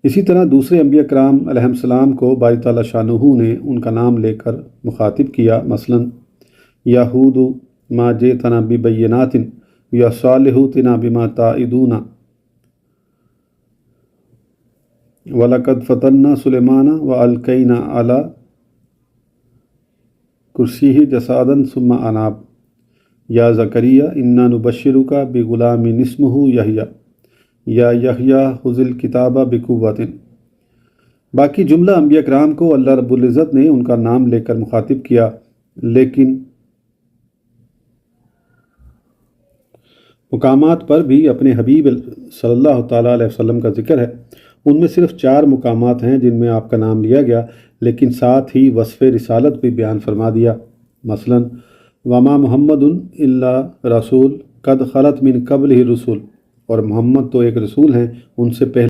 اسی طرح دوسرے انبیاء کرام علیہ السلام کو باری تعالیٰ شانہ نے ان کا نام لے کر مخاطب کیا، مثلاً یا ہود ما جئتنا ببینات یا صالح ائتنا بما تعدون وَلَقَدْ فَتَنَّا سُلَيْمَانَ وَأَلْقَيْنَا عَلَى كُرْسِيِّهِ جَسَدًا ثُمَّ أَنَابَ یا زکریا انا نبشرک بغلام اسمہ یحییٰ یا یحییٰ خذ الکتاب بقوۃ۔ باقی جملہ انبیاء کرام کو اللہ رب العزت نے ان کا نام لے کر مخاطب کیا، لیکن مقامات پر بھی اپنے حبیب صلی اللہ تعالیٰ علیہ وسلم کا ذکر ہے۔ ان میں صرف 4 مقامات ہیں جن میں آپ کا نام لیا گیا، لیکن ساتھ ہی وصف رسالت بھی بیان فرما دیا، مثلاً وما محمد الا رسول قد خلت من قبلہ الرسل، اور محمد تو ایک رسول ہیں، ان سے پہلے